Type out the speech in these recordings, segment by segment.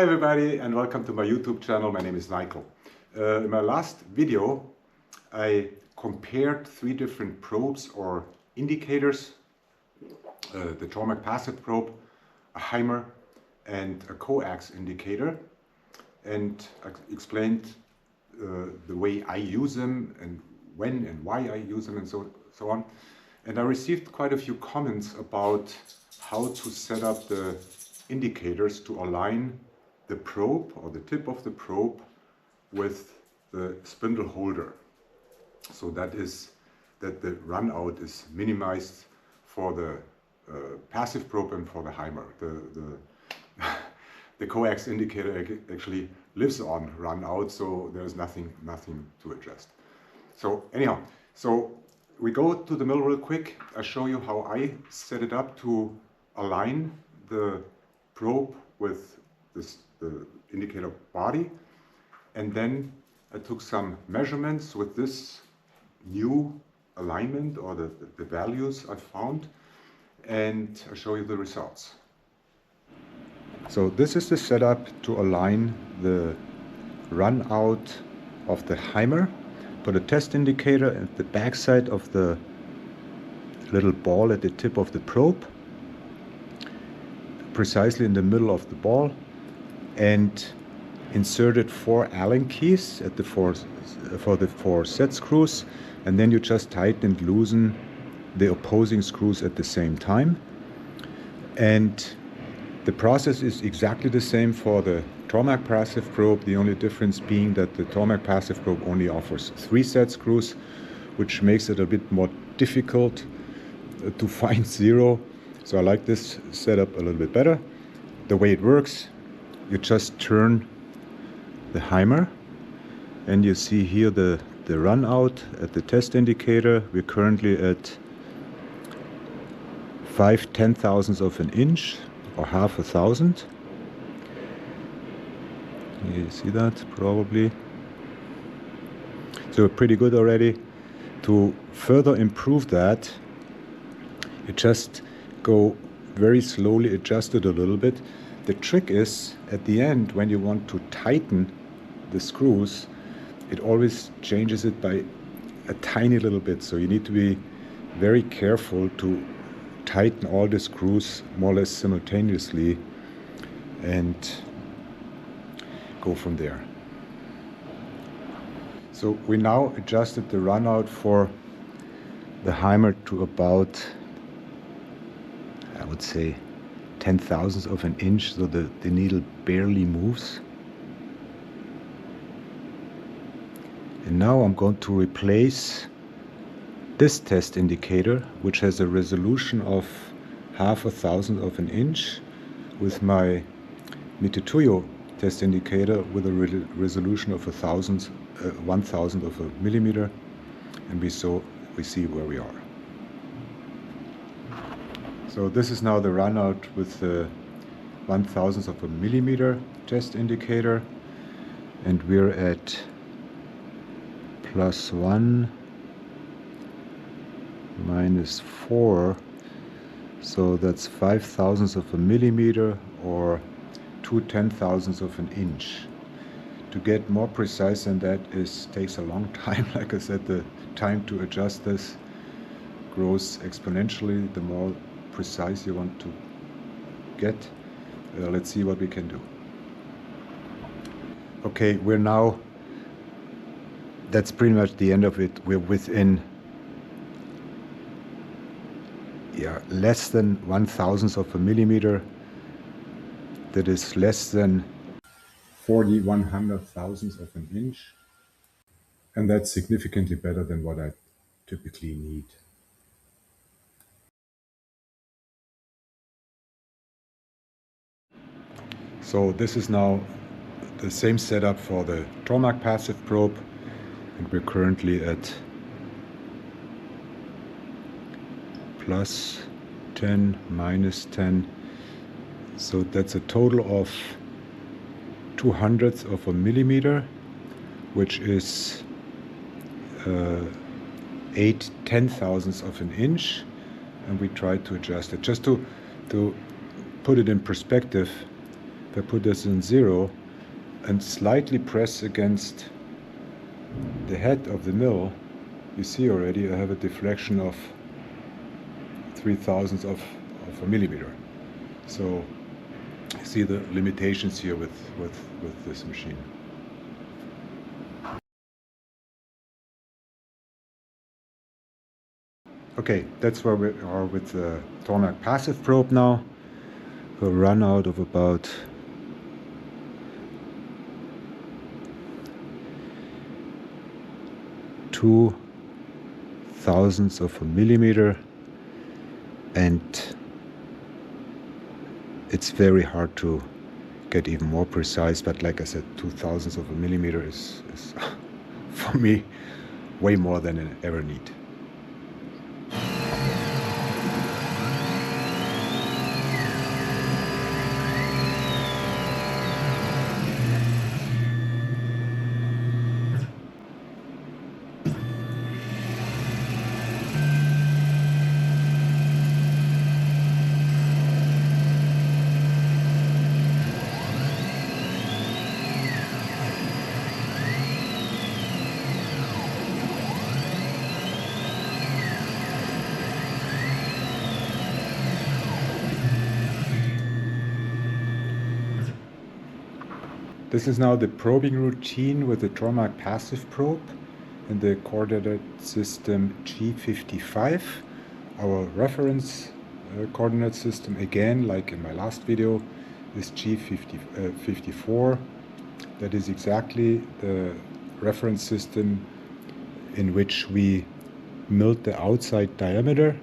Hi everybody and welcome to my YouTube channel. My name is Michael. In my last video I compared three different probes or indicators, the Tormach passive probe, a Haimer and a coax indicator, and I explained the way I use them and when and why I use them and so on. And I received quite a few comments about how to set up the indicators to align the probe or the tip of the probe with the spindle holder, so that the runout is minimized for the passive probe and for the Haimer. The coax indicator actually lives on runout, so there's nothing to adjust. So anyhow, so we go to the mill real quick. I show you how I set it up to align the probe with the indicator body, and then I took some measurements with this new alignment or the values I found, and I'll show you the results. So this is the setup to align the run out of the Haimer. Put a test indicator at the backside of the little ball at the tip of the probe, precisely in the middle of the ball, and inserted 4 Allen keys at for the 4 set screws, and then you just tighten and loosen the opposing screws at the same time. And the process is exactly the same for the Tormach passive probe, the only difference being that the Tormach passive probe only offers 3 set screws, which makes it a bit more difficult to find 0. So I like this setup a little bit better. The way it works, you just turn the Haimer and you see here the run out at the test indicator. We're currently at 5/10,000ths of an inch or half a thousand. You see that probably. So pretty good already. To further improve that, you just go very slowly, adjust it a little bit. The trick is at the end, when you want to tighten the screws, it always changes it by a tiny little bit. So you need to be very careful to tighten all the screws more or less simultaneously and go from there. So we now adjusted the runout for the Haimer to about, I would say, 10,000ths of an inch, so the needle barely moves. And now I'm going to replace this test indicator, which has a resolution of half a thousandth of an inch, with my Mitutoyo test indicator with a resolution of 1,000th of a millimeter, and we see where we are. So this is now the runout with the 1,000th of a millimeter test indicator, and we're at +1 -4, so that's 5,000ths of a millimeter or 2/10,000ths of an inch. To get more precise than that takes a long time. Like I said, the time to adjust this grows exponentially the more precise you want to get. Let's see what we can do. Okay, that's pretty much the end of it. We're within less than 1,000th of a millimeter. That is less than 40/100,000ths of an inch, and that's significantly better than what I typically need. So this is now the same setup for the Tormach passive probe, and we're currently at +10, -10. So that's a total of 200ths of a millimeter, which is 8/10,000ths of an inch, and we try to adjust it. Just to put it in perspective, if I put this in 0 and slightly press against the head of the mill, you see already I have a deflection of 0.003 of a millimeter. So I see the limitations here with this machine. Okay, that's where we are with the Tormach passive probe now. A runout of about 0.002 of a millimeter, and it's very hard to get even more precise, but like I said, 0.002 of a millimeter is for me way more than I ever need. This is now the probing routine with the Tormach passive probe in the coordinate system G55. Our reference coordinate system, again, like in my last video, is G54. That is exactly the reference system in which we milled the outside diameter.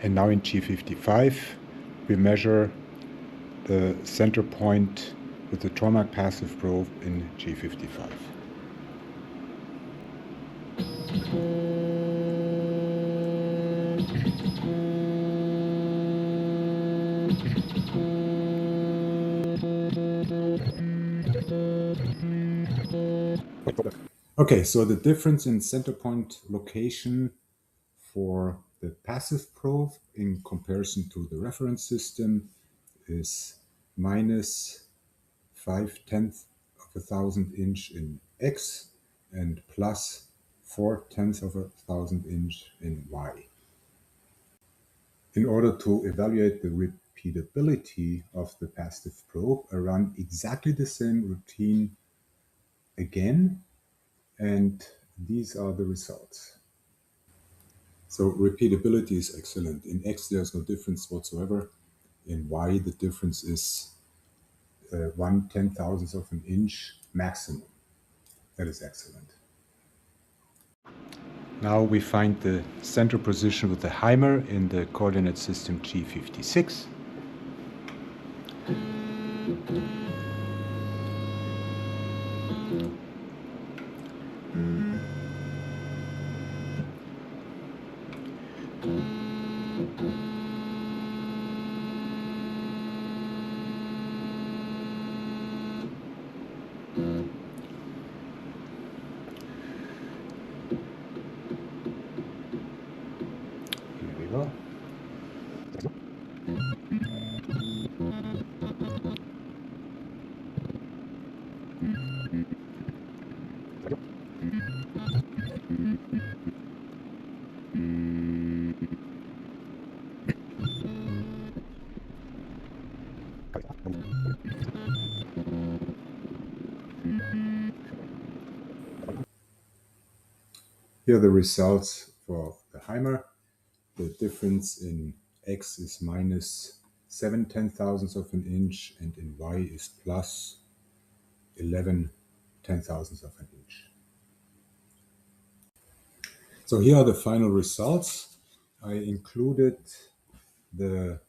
And now in G55, we measure the center point with the Tormach passive probe in G55. Okay, so the difference in center point location for the passive probe in comparison to the reference system is minus 0.005 of a thousand inch in X and plus 0.004 of a thousand inch in Y. In order to evaluate the repeatability of the passive probe, I run exactly the same routine again, and these are the results. So repeatability is excellent. In X there's no difference whatsoever. In Y the difference is 1/10,000th of an inch maximum. That is excellent. Now we find the center position with the Haimer in the coordinate system G56. Here we go. Here are the results for the Haimer. The difference in X is minus 7/10,000th of an inch, and in Y is plus 11/10,000th of an inch. So here are the final results. I included the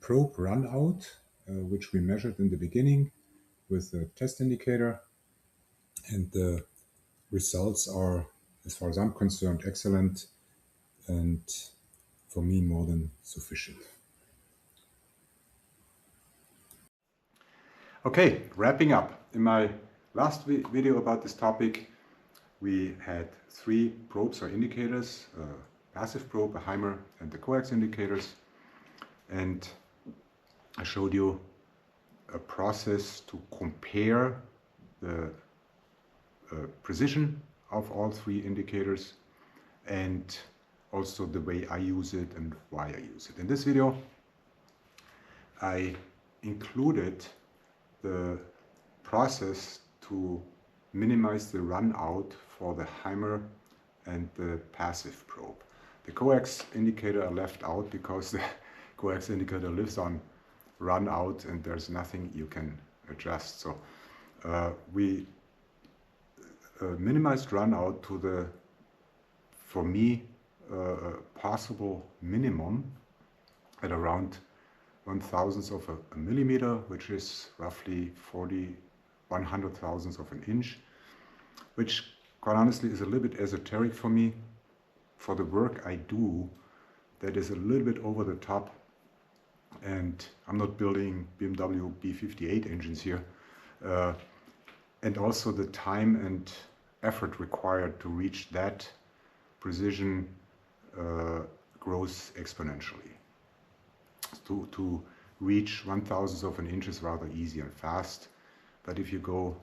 probe runout, which we measured in the beginning with the test indicator, and the results are, as far as I'm concerned, excellent, and for me more than sufficient. Okay, wrapping up. In my last video about this topic, we had 3 probes or indicators, a passive probe, a Haimer, and the coax indicators. And I showed you a process to compare the precision of all three indicators and also the way I use it and why I use it. In this video, I included the process to minimize the run out for the Haimer and the passive probe. The coax indicator I left out because the coax indicator lives on run out and there's nothing you can adjust. So we minimized run out to the, for me, possible minimum at around 1/1000th of a millimeter, which is roughly 1/100,000th of an inch, which quite honestly is a little bit esoteric for me. For the work I do, that is a little bit over the top, and I'm not building BMW B58 engines here. And also the time and effort required to reach that precision grows exponentially. To reach 1/1000th of an inch is rather easy and fast, but if you go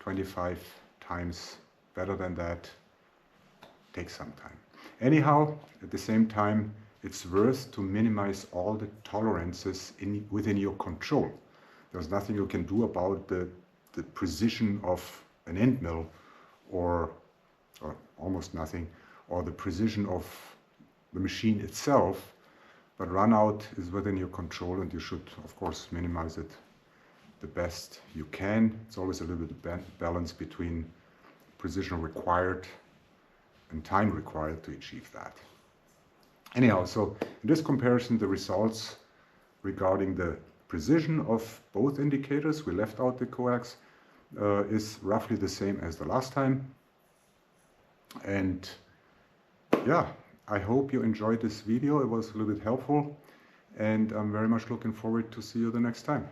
25 times better than that, it takes some time. Anyhow, at the same time, it's worth to minimize all the tolerances within your control. There's nothing you can do about the precision of an end mill, or almost nothing, or the precision of the machine itself, but runout is within your control and you should, of course, minimize it the best you can. It's always a little bit of balance between precision required and time required to achieve that. Anyhow, so in this comparison, the results regarding the precision of both indicators, we left out the coax, is roughly the same as the last time. And yeah, I hope you enjoyed this video. It was a little bit helpful, and I'm very much looking forward to see you the next time.